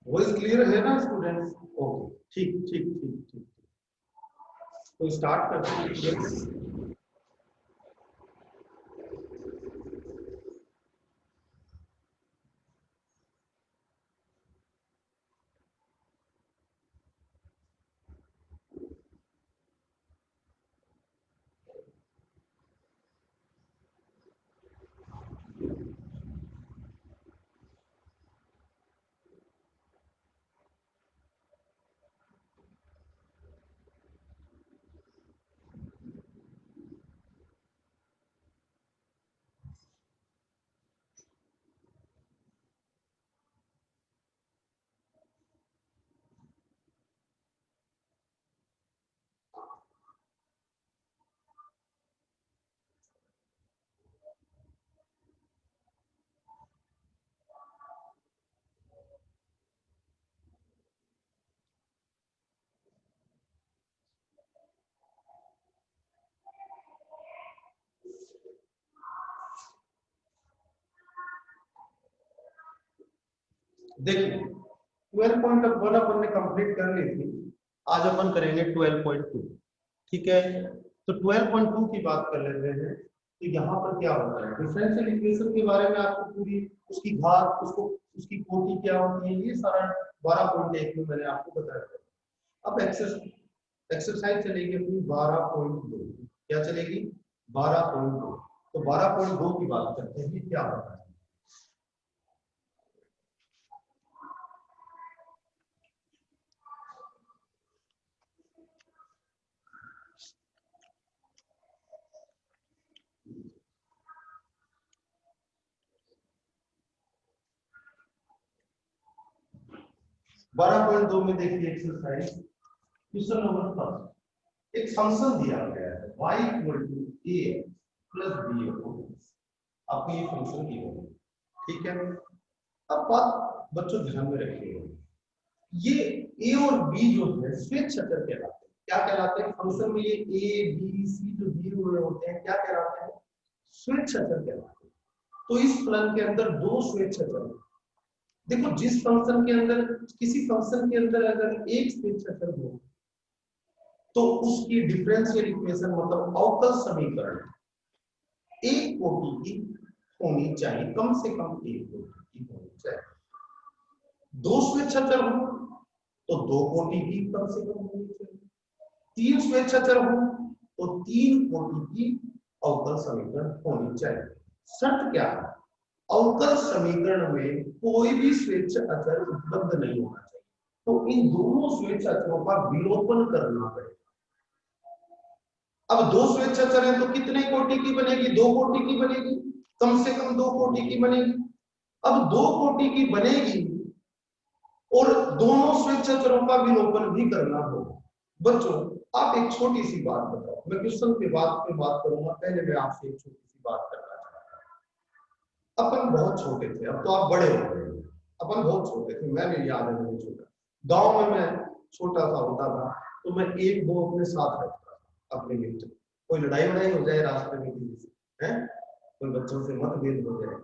Voice clear है ना students? Okay, ठीक ठीक ठीक ठीक। तो स्टार्ट करते हैं स्टूडेंट्स। देखिए 12.1 अपन ने कंप्लीट कर ली थी। आज अपन करेंगे 12.2। ठीक है, तो 12.2 की बात कर लेते हैं। तो यहाँ पर क्या होता है, डिफरेंशियल इक्वेशन के बारे में आपको पूरी उसकी घात, उसको उसकी कोटि क्या होती है, ये सारा 12.1 में मैंने आपको बताया था। अब एक्सरसाइज चलेगी अपनी 12.2। क्या चलेगी? 12.2। तो 12.2 की बात करते हैं, क्या होता है। 12.2 में देखिए एक्सरसाइज क्वेश्चन नंबर फर्स्ट। एक फंक्शन दिया गया है y equal to a plus b। आपको ये फंक्शन दी गई है, ठीक है। अब बात बच्चों ध्यान में रखिएगा, ये a और b जो है स्वेच्छाचर कहलाते हैं। क्या कहलाते हैं? फंक्शन में ये a b c जो दिए हुए होते हैं क्या कहलाते हैं? स्वेच्छाचर कहलाते हैं। तो इस फलन के अंदर दो स्वेच्छाचर हैं। देखो, जिस फंक्शन के अंदर, किसी फंक्शन के अंदर अगर एक स्वेच्छाचर हो तो उसकी डिफरेंशियल इक्वेशन मतलब अवकल समीकरण एक कोटि की होनी चाहिए, कम से कम एक कोटि की होनी चाहिए। दो स्वेच्छाचर हो तो दो कोटि की कम से कम होनी चाहिए। तीन स्वेच्छाचर हो तो तीन कोटि की अवकल समीकरण होनी चाहिए। शर्त क्या है? अवकल समीकरण में कोई भी स्वेच्छाचर उपलब्ध नहीं होना चाहिए। तो इन दोनों स्वेच्छाचरों का विलोपन करना पड़ेगा। अब दो स्वेच्छाचर हैं तो कितने कोटि की बनेगी? दो कोटि की बनेगी, कम से कम दो कोटि की बनेगी। अब दो कोटि की बनेगी और दोनों स्वेच्छाचरों का विलोपन भी करना होगा। बच्चों, आप एक छोटी सी बात बताओ, मैं क्वेश्चन पे बात करूंगा, पहले मैं आपसे एक छोटी सी बात करना चाहता हूं। अपन बहुत छोटे थे, अब तो आप बड़े हो गए। अपन बहुत छोटे थे, मैं भी याद है मुझे छोटा, गांव में मैं छोटा सा होता था तो मैं एक दो अपने साथ रखता था, अपने मित्र। कोई लड़ाई वड़ाई हो जाए रास्ते में किसी से, है कोई बच्चों से मतभेद हो जाए,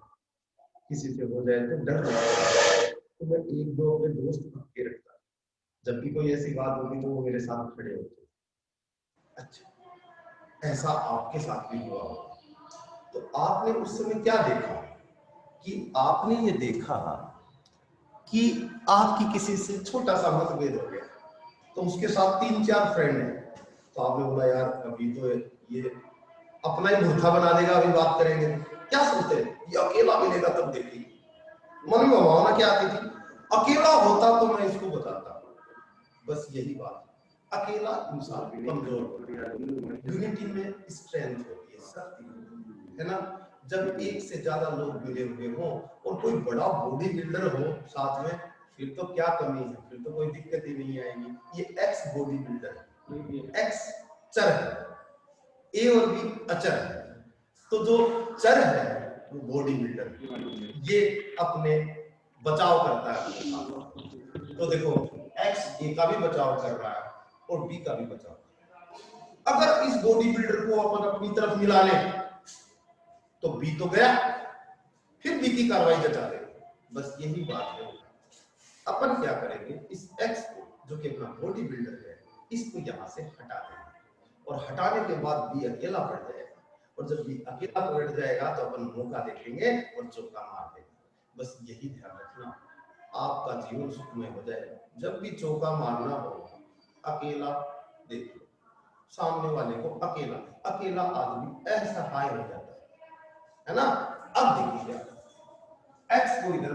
किसी से हो जाए तो डर लगता है, तो मैं एक दो अपने दोस्त पक्के रखता। जब भी कोई ऐसी बात होती तो वो मेरे साथ खड़े होते। अच्छा, ऐसा आपके साथ भी हुआ होगा। तो आपने उस समय क्या देखा कि आपने ये देखा कि आपकी किसी से छोटा सा मतभेद हो गया, तो उसके साथ तीन चार फ्रेंड हैं, तो आपने बोला यार अभी तो ये अपना ही मूर्खा बना देगा, अभी बात करेंगे। क्या सोचते हैं? ये अकेला मिलेगा तब देखिए। मन में भावना क्या आती थी? अकेला होता तो मैं इसको बताता। बस यही बात, अकेला इंसान कमजोर होता है, यूनिटी में स्ट्रेंथ होती है, शक्ति है ना। जब एक से ज्यादा लोग मिले हुए हों और कोई बड़ा बॉडी बिल्डर हो साथ में, फिर तो क्या कमी है, फिर तो कोई दिक्कत ही नहीं आएगी। ये एक्स बॉडी बिल्डर है, एक्स चर है, ए और बी अचर है। तो जो चर है वो बॉडी बिल्डर, ये अपने बचाव करता है। तो देखो, एक्स ए का भी बचाव कर रहा है और बी का भी बचाव कर रहा है। अगर इस बॉडी बिल्डर को अपन अपनी तरफ मिला लें तो बी तो गया, फिर बी की कार्रवाई जचा दे। बस यही बात है। अपन क्या करेंगे, इस x को जो कि अपना बॉडी बिल्डर है इसको यहाँ से हटा देंगे और हटाने के बाद b अकेला पड़ जाएगा और जब b अकेला पड़ जाएगा तो अपन मौका देखेंगे और चौका मार देंगे। बस यही ध्यान रखना, आपका जीवन सुखमय हो जाएगा। जब भी चौका मारना हो अकेला देख लो, सामने वाले को अकेला, अकेला आदमी ऐसा हाई हो जाता है ना। अब देखिए x को इधर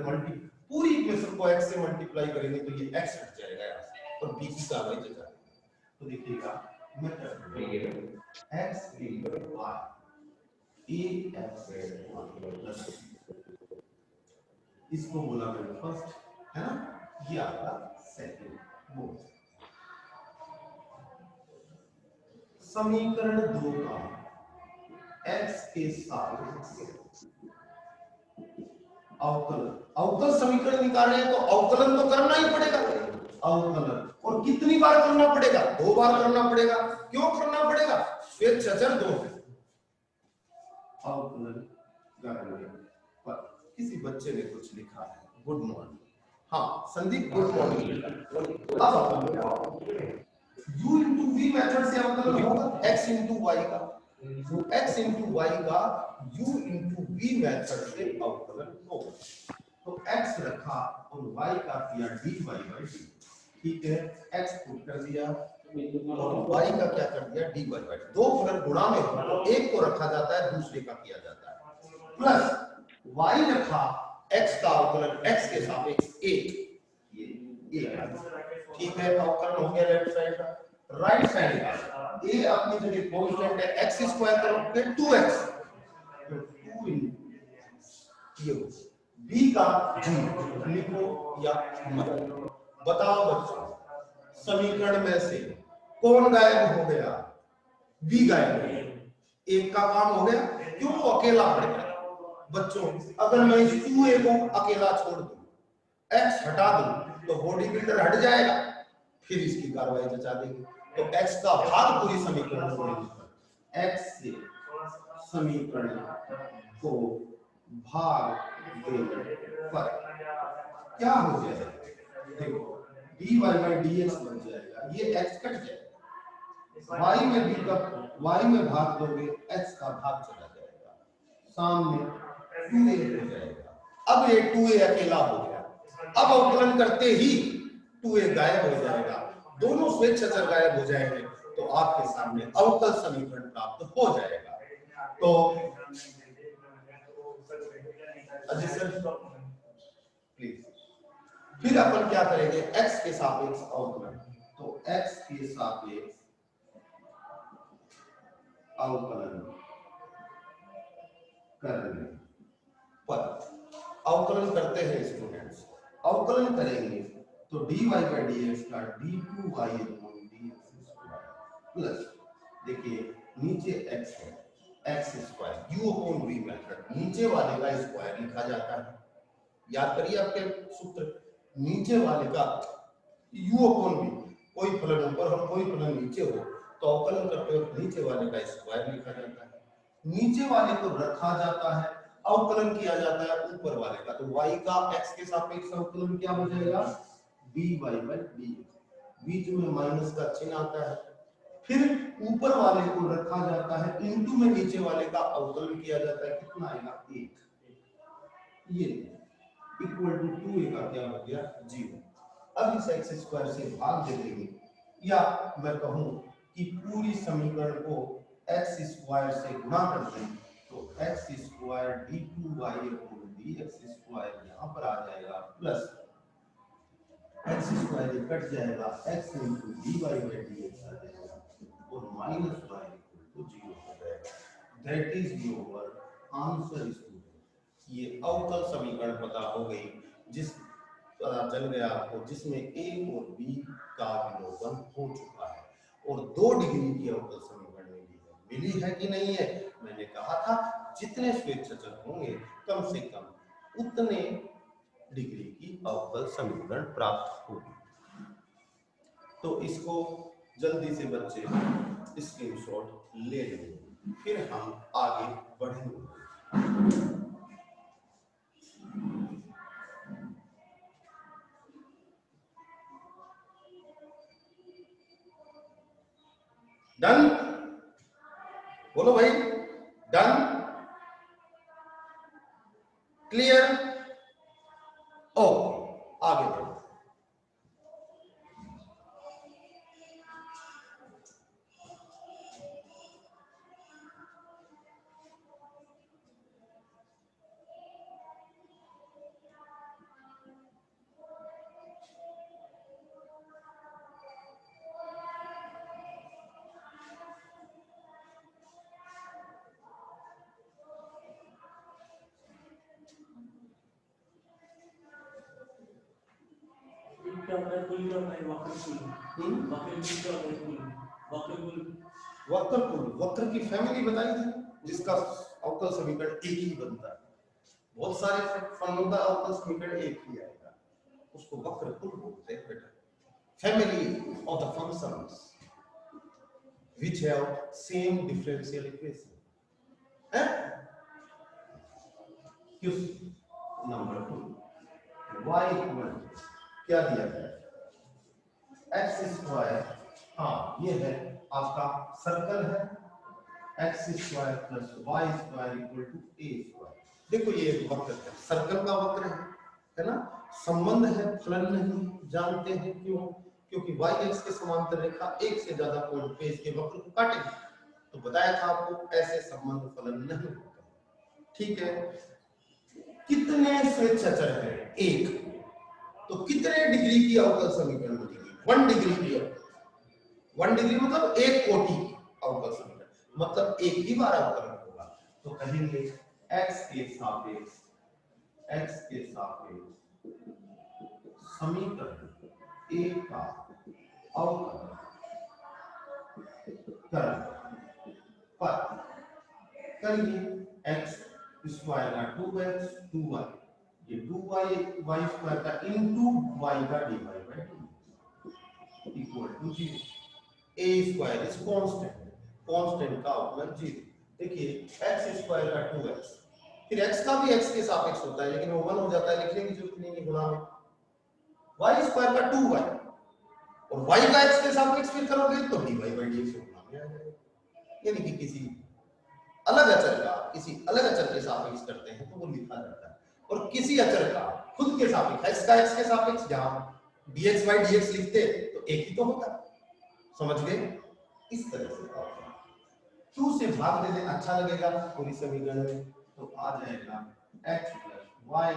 पूरी इक्वेशन को x से मल्टीप्लाई करेंगे तो ये x हट जाएगा यहाँ से और b की कार्रवाई जगह तो देखिएगा मैं x y a x इसको बोला मैंने फर्स्ट, है ना, ये आपका सेकंड। वो समीकरण 2 का x के साथ अवकल समीकरण निकालने हैं तो अवकलन तो करना ही पड़ेगा। अवकलन और कितनी बार करना पड़ेगा? 2 बार करना पड़ेगा। क्यों करना पड़ेगा? स्वेच्छाचार 2 है। अवकलन करने पर किसी बच्चे ने कुछ लिखा है, गुड मॉर्निंग। हाँ संदीप, गुड मॉर्निंग। अब u into v मेथड से अवकलन होगा x into y का, तो x into y का u into v मेथड से अवकलन होगा। तो x रखा और y का किया dy by dt, ठीक है, x पुट कर दिया और y का क्या कर दिया dy by dt। दो फलन गुणा में हो तो एक को रखा जाता है दूसरे का किया जाता है, प्लस y रखा x का अवकलन x के सापेक्ष 1, ये ठीक है, अवकलन हो गया लेफ्ट साइड का। राइट साइड का a अपनी जगह कांस्टेंट है, x स्क्वायर करोगे 2x, तो 2 ये b का g लिखो या मत। बताओ बच्चों, समीकरण में से कौन गायब हो गया? b गायब हो गया। एक का काम हो गया, क्यों? वो अकेला पड़ गया। बच्चों अगर मैं इस 2a को अकेला छोड़ दूं, x हटा दूं तो बॉडी बिल्डर हट जाएगा, फिर इसकी कार्रवाई जचा देगी। तो x का भाग पूरी समीकरण को x से समीकरण को भाग देने पर क्या हो जाएगा? देखो dy by dx बन जाएगा, ये x कट जाएगा, y में b का y में भाग दोगे x का भाग चला जाएगा, सामने 2a हो जाएगा। अब ये 2a अकेला हो गया, अब अवकलन करते ही 2a गायब हो जाएगा, दोनों स्वेच्छाचार गायब हो जाएंगे तो आपके सामने अवकल समीकरण प्राप्त हो जाएगा। तो प्लीज फिर अपन क्या करेंगे? x के सापेक्ष अवकलन, तो x के सापेक्ष अवकलन करने पर अवकलन करते हैं स्टूडेंट्स, अवकलन करेंगे तो dy by dx का d2y प्लस, देखिए नीचे x है, x square u upon v method, नीचे वाले का स्क्वायर लिखा जाता है, याद करिए आपके सूत्र, नीचे वाले का u अपॉन v, कोई फलन ऊपर हो कोई फलन नीचे हो तो अवकलन करते वक्त नीचे वाले का स्क्वायर लिखा जाता है, नीचे वाले को रखा जाता है, अवकलन किया जाता है ऊपर वाले का, तो y का x के सापेक्ष अवकलन क्या हो जाएगा? dy by dx, बीच में माइनस का चिन्ह आता है, फिर ऊपर वाले को रखा जाता है, इनटू में नीचे वाले का अवकलन किया जाता है, कितना आएगा? 1, ये इक्वल टू 2a का क्या हो गया? 0। अब इस x स्क्वायर से भाग दे देंगे, या मैं कहूं कि पूरी समीकरण को x स्क्वायर से गुणा कर दें तो x square d2y dx square यहां पर आ जाएगा, प्लस x स्क्वायर कट जाएगा, x into dy by dx आ जाएगा और माइनस y इक्वल टू 0 हो जाएगा। That is your answer student. ये अवकल समीकरण पता हो गई, जिस पता चल गया आपको, जिसमें a और b का विलोपन हो चुका है और 2 डिग्री की अवकल समीकरण मिली है कि नहीं है? मैंने कहा था जितने स्वेच्छाचार होंगे कम से कम उतने डिग्री की अवकल समीकरण प्राप्त होगी। तो इसको जल्दी से बच्चे स्क्रीनशॉट ले लेंगे, फिर हम आगे बढ़ेंगे। डन, बोलो भाई, डन, क्लियर, ओके, आगे बढ़ो। वक्र की फैमिली बताई थी जिसका अवकल समीकरण एक ही बनता है। बहुत सारे फंडों का अवकल समीकरण एक ही आएगा, उसको वक्र कुल बोलते हैं बेटा। Family of the functions which have same differential equation है। क्वेश्चन नंबर 2, y इक्वल क्या दिया गया, एक्स स्क्वायर, हाँ ये है आपका सर्कल है, x square plus y square equal to a square. देखो ये वक्र है, सर्कल का वक्र है ना, संबंध है, फलन नहीं जानते हैं क्यों, क्योंकि y एक्स के समांतर रेखा एक से ज्यादा कोण पे इसके वक्र को काटेगी। तो बताया था आपको ऐसे संबंध फलन नहीं होते, ठीक है। कितने स्वेच्छाचर है, एक, तो कितने डिग्री की अवकल समीकरण बनेगी, 1 डिग्री की। 1 डिग्री मतलब एक कोटि की अवकल समीकरण, मतलब एक ही बार अवकलन होगा। तो कहेंगे x के सापेक्ष समीकरण एक का अवकलन करिए, x स्क्वायर का 2x 2y, ये 2y y स्क्वायर का इनटू y का dy by 2 equal to 0। a square is constant, constant का अवकलन 0। देखिए x स्क्वायर का 2x, फिर x का भी x के सापेक्ष होता है, लेकिन वो 1 हो जाता है, लिखने की जरूरत नहीं है गुणा में। y स्क्वायर का 2y और y का x के सापेक्ष फिर करोगे तो dy बाय dx गुणा में आ जाएगा। यानी कि किसी अलग अचर के सापेक्ष करते हैं तो वो लिखा जाता है, और किसी अचर का खुद के सापेक्ष x का x के सापेक्ष जहां dx by dx लिखते तो एक ही तो होता, समझ गए। इस तरह से 2 से भाग दे दें, अच्छा लगेगा पूरी समीकरण में, तो आ जाएगा x + y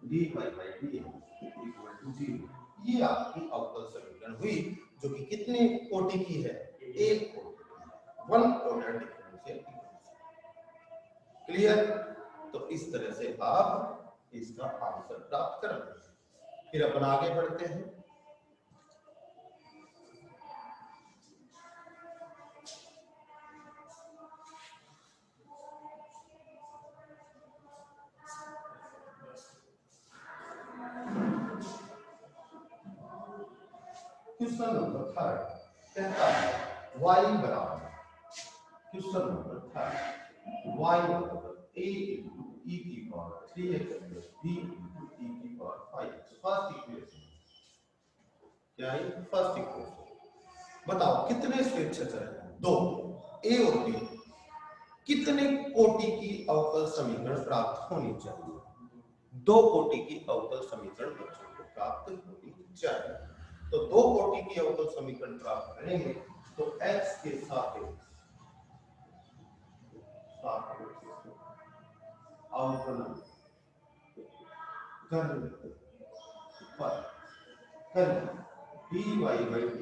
dy by dx equal to 0। ये आपकी अवकल समीकरण हुई, जो कि कितने कोटि की है, एक कोटि, 1 ऑर्डर डिफरेंशियल इक्वेशन। क्लियर। तो इस तरह से आप इसका आंसर प्राप्त कर लेंगे। फिर अपन आगे बढ़ते हैं। क्वेश्चन नंबर 3 कहता है y बराबर, क्वेश्चन नंबर 3 y बराबर a into e की power 3x plus b into e की पावर 5x। फर्स्ट इक्वेशन क्या है, फर्स्ट इक्वेशन बताओ कितने स्वेच्छाचर हैं, 2, a और b, कितने कोटि की अवकल समीकरण प्राप्त होनी चाहिए, 2 कोटि की अवकल समीकरण बच्चों को प्राप्त होनी चाहिए। तो 2 कोटि की अवकल समीकरण प्राप्त करेंगे तो x के सापेक्ष अवकलन कर dy by dt।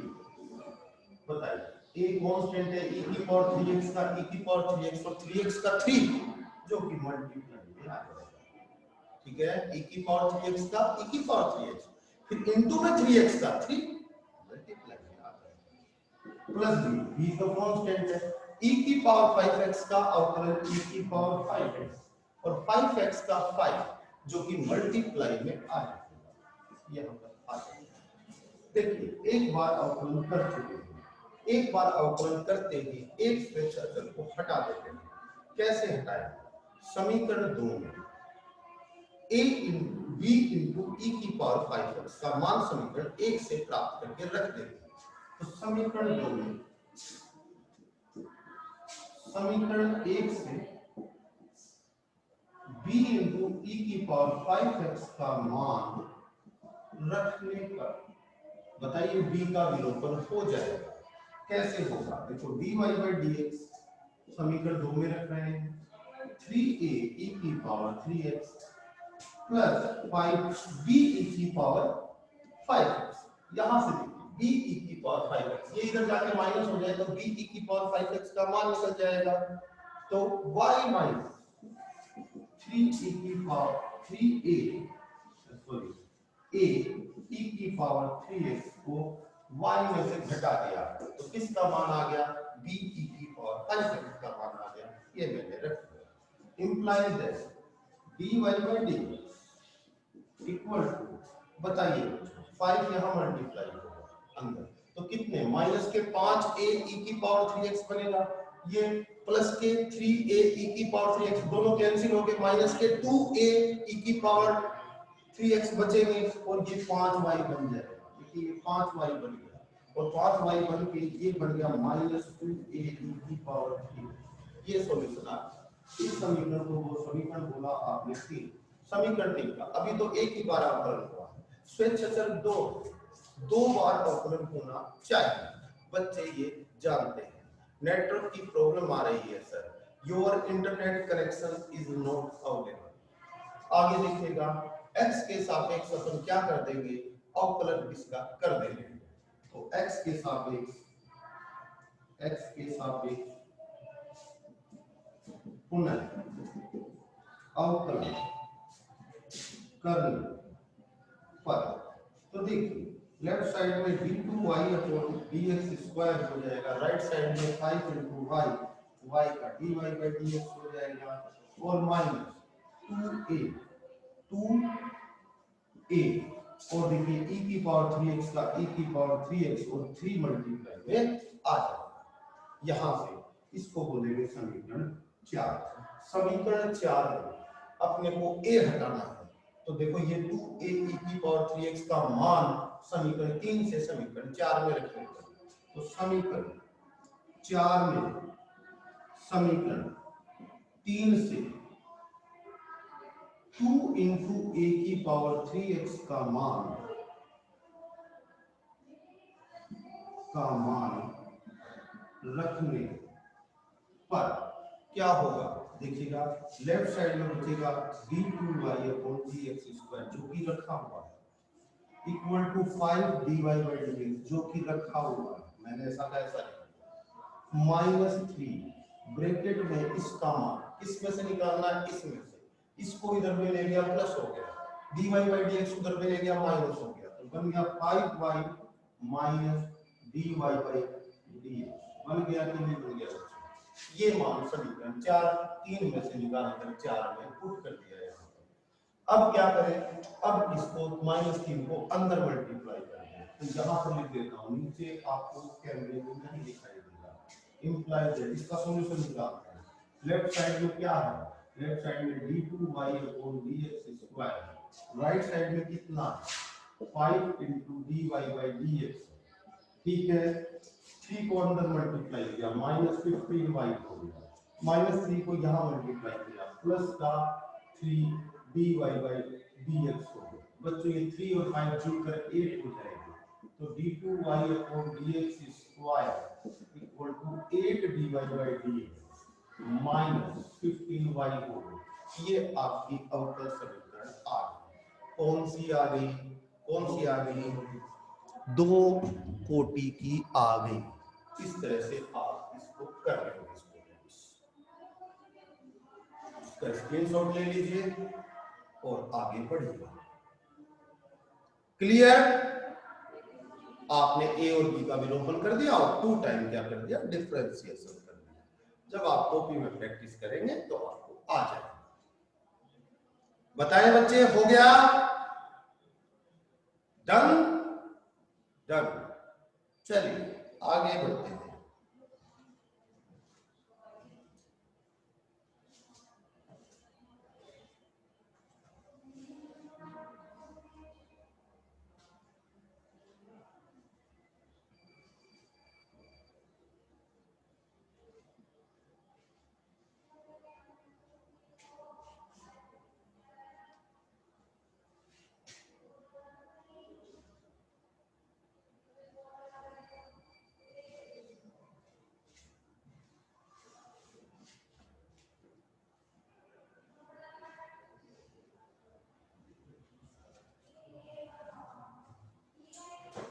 बताइए a कांस्टेंट है, e की पावर 3x का, e की पावर 3x और 3x का 3 जो कि मल्टीप्लाई में आ जाएगा, ठीक है। e की पावर 3x का, e की पावर 3x, फिर इनटू में 3x का 3 मल्टीप्लाई में आ जाएगा, प्लस b तो कांस्टेंट है, e की पावर 5x का अवकलन e की पावर 5x और 5x का 5 जो कि मल्टीप्लाई में आ जाएगा। यहां पर आ जाएगा। देखिए एक बार अवकलन कर चुके हैं, एक बार अवकलन करते ही एक स्वेच्छाचर को हटा देते हैं। कैसे हटाएं, समीकरण 2 में a into b into e की पावर 5x का मान समीकरण 1 से प्राप्त करके रख देते हैं। तो समीकरण 2 में समीकरण 1 से b इंटू ई की पावर 5x का मान रखने पर बताइए b का विलोपन हो जाएगा। कैसे होगा? देखो dy बाई dx समीकरण 2 में रख रहे हैं, 3a e की power 3x plus 5b e की पावर 5x। यहां से b e की पावर 5x, ये इधर जाके माइनस हो जाए तो b e की पावर 5x का मान निकल जाएगा। तो y माइनस 3 e की power 3a sorry a e की पावर 3x को y में से घटा दिया तो किसका मान आ गया? b e की पावर 5x का मान आ गया। ये मैंने रख दिया। Implies that dy by dx equal to, बताइए 5 यहां मल्टीप्लाई होगा अंदर तो कितने? माइनस के 5a e की पावर 3x बनेगा, ये प्लस के 3a e की पावर 3x दोनों कैंसिल हो गए, माइनस के 2a e की पावर 3x बचेंगे और ये 5y बन जाएगा। देखिए ये 5y बन गया और 5y बन के ये बन गया माइनस 2a e की पावर 3। ये सॉल्यूशन आ गया। इस समीकरण को वो समीकरण बोला आपने 3, समीकरण 3 का अभी तो एक ही बार अवकलन हुआ है। स्वेच्छाचार दो बार अवकलन होना चाहिए, बच्चे ये जानते हैं। नेटवर्क की प्रॉब्लम आ रही है sir, your internet connection is not available. आगे देखिएगा x के सापेक्ष अपन क्या कर देंगे? अवकलन इसका कर देंगे। तो x के सापेक्ष पुनः अवकलन करने पर तो देखिए लेफ्ट साइड में d2y अपॉन dx स्क्वायर हो जाएगा, राइट साइड में 5 into y का dy by dx हो जाएगा और माइनस 2a और देखिए e की पावर 3x का e की पावर 3x और 3 मल्टीप्लाई में आ जाएगा। यहां से इसको बोलेंगे समीकरण 4। समीकरण 4 में अपने को a हटाना है तो देखो ये 2a e की पावर 3x का मान समीकरण 3 से समीकरण 4 में रखेंगे। तो समीकरण 4 में समीकरण 3 से 2 इंटू a की पावर 3x का मान रखने पर क्या होगा? देखिएगा लेफ्ट साइड में बचेगा d2y अपॉन dx स्क्वायर जो कि रखा हुआ है equal to 5 dy by dx जो कि रखा हुआ है, मैंने ऐसा कैसा लिखा माइनस 3 ब्रैकेट में इसका मान किस में से निकालना है? इसमें से। इसको इधर में ले गया प्लस हो गया, dy by dx उधर में ले गया माइनस हो गया तो बन गया 5y minus dy by dx बन गया कि नहीं बन गया? ये मान समीकरण 4 3 में से निकाल कर 4 में पुट कर दिया है। अब क्या करें? अब इसको -3 को अंदर मल्टीप्लाई करेंगे तो यहां पर लिख देता हूं, नीचे आपको कैमरे में नहीं दिखाई देगा। इंप्लाई दैट इसका सॉल्यूशन निकालते हैं। लेफ्ट साइड में क्या है? लेफ्ट साइड में d2y upon dx square, right side में कितना? 5 into dy by dx। ठीक है, 3 को अंदर मल्टीप्लाई किया -15y हो गया, -3 को यहाँ मल्टीप्लाई किया प्लस का 3 dy by dx हो गया। बच्चों ये 3 और 5 जुड़कर 8 हो जाएगा तो d2y upon dx square equal to 8 dy by dx -15y हो गया। ये आपकी अवकल समीकरण आ गई। कौन सी आ गई? कौन सी आ गई? 2 कोटि की आ गई। इस तरह से आप इसको कर रहे हो। इसका स्क्रीनशॉट ले लीजिए और आगे बढ़िए। क्लियर? आपने a और b का विलोपन कर दिया और 2 टाइम क्या कर दिया? डिफरेंशिएशन कर दिया। जब आप कॉपी में प्रैक्टिस करेंगे तो आपको आ जाएगा। बताएं बच्चे, हो गया? डन? डन। चलिए आगे बढ़ते हैं।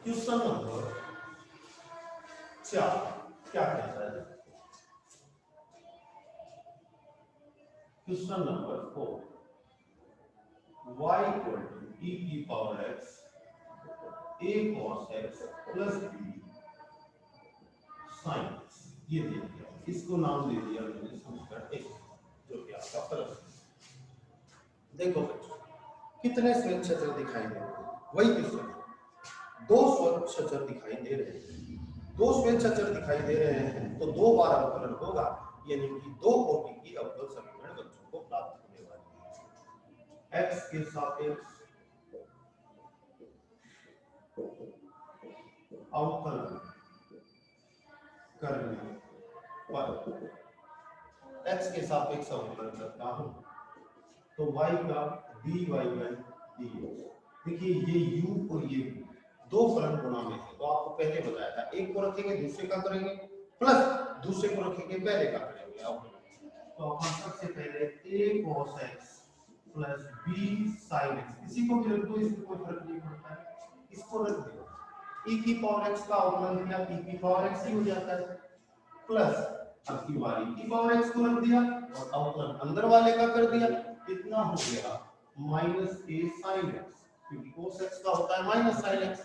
क्वेश्चन नंबर 4 क्या कहता है? Question number 4, y equal to e की power x a cos x plus b sin x, ये दे दिया, इसको नाम दे दिया मैंने समीकरण 1, जो कि आपका फर्क है। देखो बच्चों, कितने स्वेच्छाचर दिखाई दे रहे हैं? वही क्वेश्चन, दो स्वेच्छाचर दिखाई दे रहे हैं, दो स्वेच्छाचर दिखाई दे रहे हैं, तो दो बार अवकलन होगा, यानी कि दो कोटि की अवकल समीकरण बच्चों को प्राप्त होने वाली है। x के सापेक्ष अवकलन करने पर, x के सापेक्ष अवकलन करता हूं तो y का dy बाई dx, देखिए ये u और ये v दो फलन गुणा में है, तो आपको पहले बताया था, एक को रखेंगे दूसरे का करेंगे, प्लस दूसरे को रखेंगे पहले का करेंगे। तो अपन सबसे पहले a cos x plus b sin x, इसी को भी रख दो, इसमें कोई फर्क नहीं पड़ता है, इसको रख दो, e की पावर x का अवकलन किया, e की पावर x ही हो जाता है, प्लस अब की बारी की पावर x को रख दिया और अवकलन अंदर वाले का कर दिया, कितना हो गया माइनस a sin x, क्योंकि cos x का होता है माइनस sin x,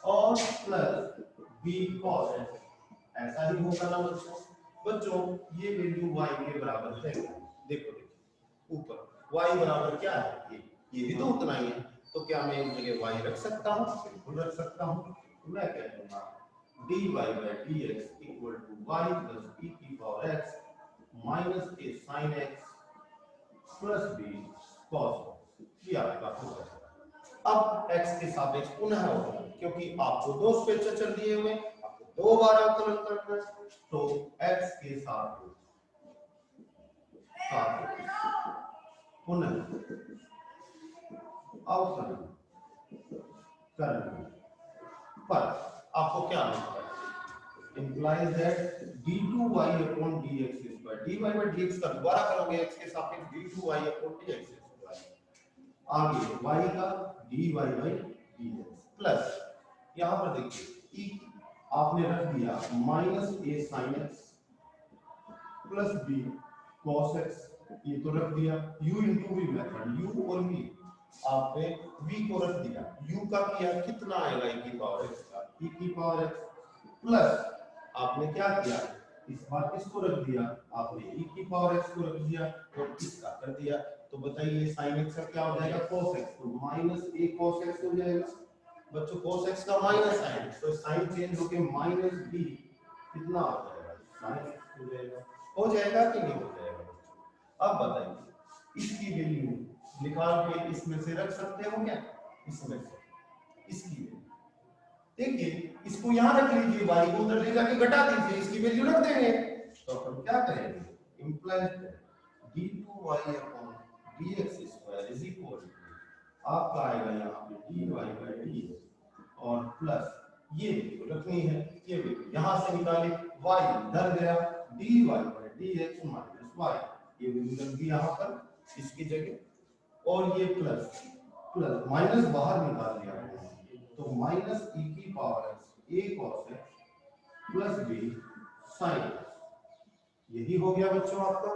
और प्लस b cos x, ऐसा ही होगा ना बच्चों? बच्चों ये वैल्यू y के बराबर है, देखो देखो ऊपर y बराबर क्या है, ये भी तो उतना ही है, तो क्या मैं इस जगह y रख सकता हूँ? बिल्कुल रख सकता हूँ, तो मैं कह दूंगा dy by dx equal to y plus e की power x minus a sin x plus b cos x, ये आपका हो जाएगा। अब x के सापेक्ष पुनः अवकलन, क्योंकि आपको दो स्वेच्छाचर दिए हुए, आपको दो बार अवकलन करना है, तो x के सापेक्ष पुनः अवकलन करने पर आपको क्या मिलता है? implies that d2y upon dx square, dy by dx का दोबारा करोगे x के सापेक्ष d2y upon dx square, आगे y का dy by dx प्लस यहां पर देखिए e आपने रख दिया minus a sin x plus b cos x, ये तो रख दिया, u into v method, u और v आपने v को रख दिया, u का किया कितना आएगा e की पावर x का, e की पावर x प्लस आपने क्या किया, इस बार किसको रख दिया, आपने e की पावर x को रख दिया और इसका कर दिया, तो बताइए sin x का क्या हो जाएगा cos x, तो माइनस a cos x हो जाएगा बच्चों, cos x का माइनस sin x, तो sin चेंज होके माइनस b कितना हो जाएगा sin x हो जाएगा कि नहीं हो जाएगा? अब बताइए इसकी वैल्यू निकाल के इसमें से रख सकते हो क्या, इसमें से इसकी वैल्यू देखिए, इसको यहां रख लीजिए, y को उधर ले जाके घटा दीजिए, इसकी वैल्यू रख देंगे, तो हम क्या करेंगे, implies d2y upon dx square is equal to आपका आएगा यहां पे dy बाय dx और प्लस ये वैल्यू रखनी है, ये वैल्यू यहां से निकाले, y इधर गया, dy by dx minus y, ये वैल्यू रख दी यहां पर इसकी जगह, और ये प्लस प्लस माइनस बाहर निकाल दिया, तो माइनस e की power x a cos x plus b sin x, यही हो गया बच्चों आपका,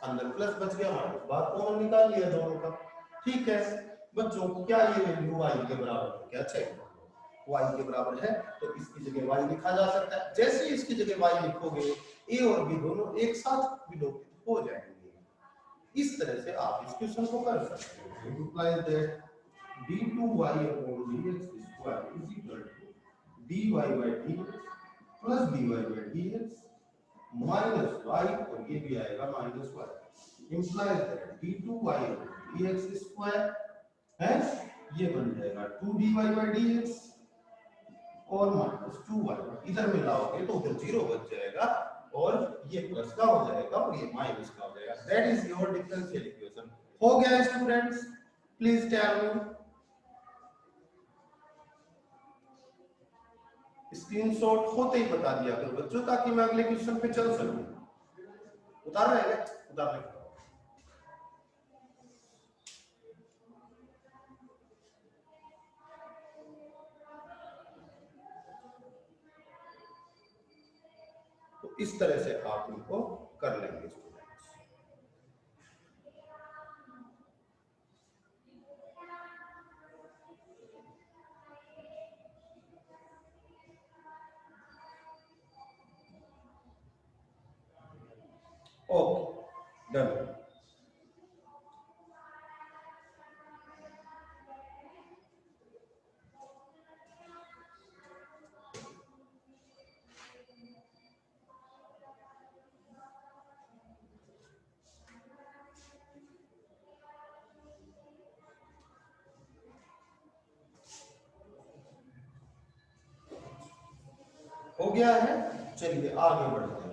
अंदर प्लस बच गया, माइनस बाहर कॉमन निकाल लिया दोनों का, ठीक है बच्चों, क्या ये वैल्यू y के बराबर है क्या? चेक y के बराबर है, तो इसकी जगह y लिखा जा सकता है, जैसे ही इसकी जगह y लिखोगे a और b दोनों एक साथ विलोपित हो जाएंगे, इस तरह से आप इस क्वेश्चन को कर सकते हो, implies that d2y upon dx square is equal to dy by dx plus dy by dx minus y, और ये भी आएगा minus y, implies that d2y upon dx square है, ये बन जाएगा 2dy by dx और माइनस 2y, इधर में लाओगे तो उधर 0 बच जाएगा और ये प्लस का हो जाएगा और ये माइनस का हो जाएगा, that is your differential equation. हो गया students? Please tell me, screenshot होते ही बता दिया करो बच्चों, ताकि मैं अगले क्वेश्चन पे चल सकूं। उतार रहे हैं, उतार रहे इस तरह से आप इनको कर लेंगे स्टूडेंट्स। Okay, done. हो गया है, चलिए आगे बढ़ते हैं।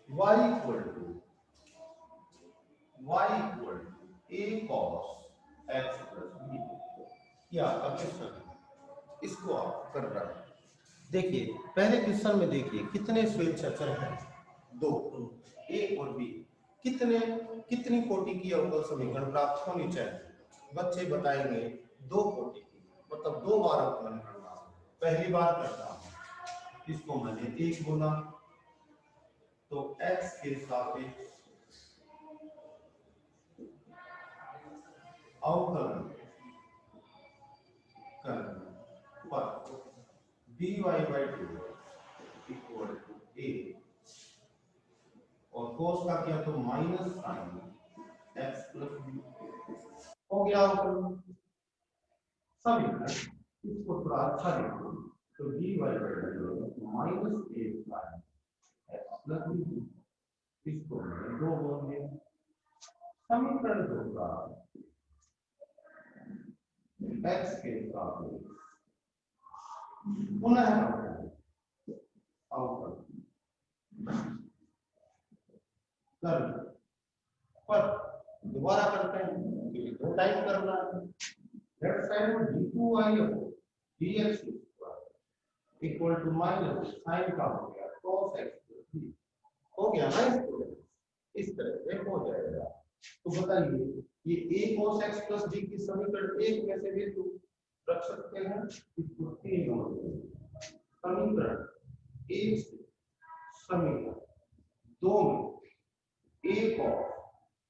y equal to a cos x plus b, ये आपका क्वेश्चन है, इसको आप कर रहे हैं। देखिए पहले क्वेश्चन में देखिए कितने स्वेच्छाचर हैं, 2, a और b। कितनी कोटि की अवकल समीकरण प्राप्त होनी चाहिए? बच्चे बताएंगे 2 कोटि की, मतलब 2 बार अवकलन करना। पहली बार करता हूं, इसको मैंने 1 बोला, तो x के सापेक्ष अवकलन करने पर dy by 2 equal to a, और cos का किया तो minus sine x plus b हो गया अवकलन समीकरण। इसको थोड़ा अच्छा देखो, तो dy by 2 minus a sine x plus b, इसको मैं 2 बोलेंगे। समीकरण 2 का x के सापेक्ष पुनः अवकलन कर पर दोबारा करते हैं, क्योंकि 2 टाइम करना है। लेफ्ट साइड में d2y dx equal to minus sine का हो गया cos x प्लस b, हो गया ना स्टूडेंट? इस तरह से हो जाएगा। तो बताइए ये a cos x plus b की समीकरण 1 में से वैल्यू रख सकते हैं, इसको 3 समीकरण 1 से समीकरण 2 में a cos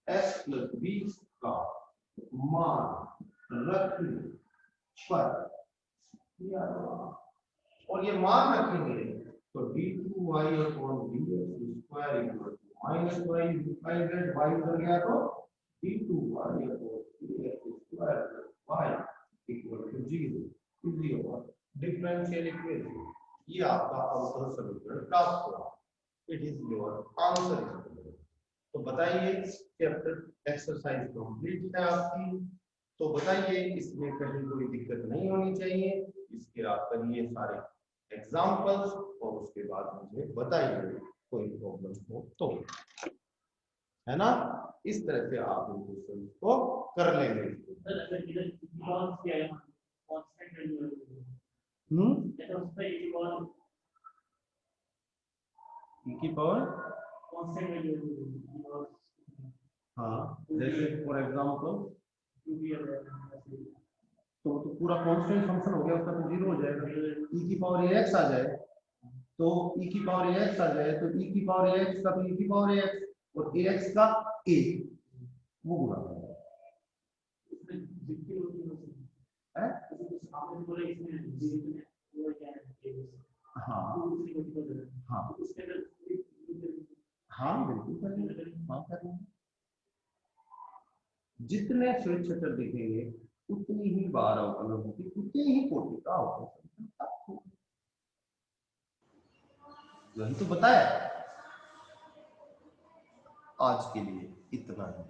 x plus b का मान रखने पर, और ये मान रखेंगे तो d2y upon dx square equal to minus y divided y उधर गया तो d2y upon dx square plus y equal to 0 easy होगा। डिफरेंशियल इक्वेशन, ये आपका अवकल समीकरण प्राप्त हुआ। It is your answer. तो बताइए चैप्टर एक्सरसाइज कंप्लीट है आपकी। तो बताइए इसमें कहीं कोई दिक्कत नहीं होनी चाहिए। इसके आप करिए सारे एग्जांपल्स और उसके बाद मुझे बताइए कोई प्रॉब्लम हो तो, है ना? इस तरह से आप इन क्वेश्चन को कर लेंगे। की पावर हाँ, जैसे फॉर एग्जांपल तो पूरा कांस्टेंट फंक्शन हो गया, उसका तो 0 हो जाएगा। e की पावर ax आ जाए तो e की पावर ax आ जाए तो e की पावर ax का तो e की पावर ax और ax का a वो गुणा है। हाँ हाँ हाँ बिल्कुल करेंगे, हाँ करेंगे। जितने स्वेच्छाचर दिखेंगे उतनी ही बार अवकलन होगी, उतनी ही कोटि का अवकलन प्राप्त होगा। यही तो बताया। आज के लिए इतना ही।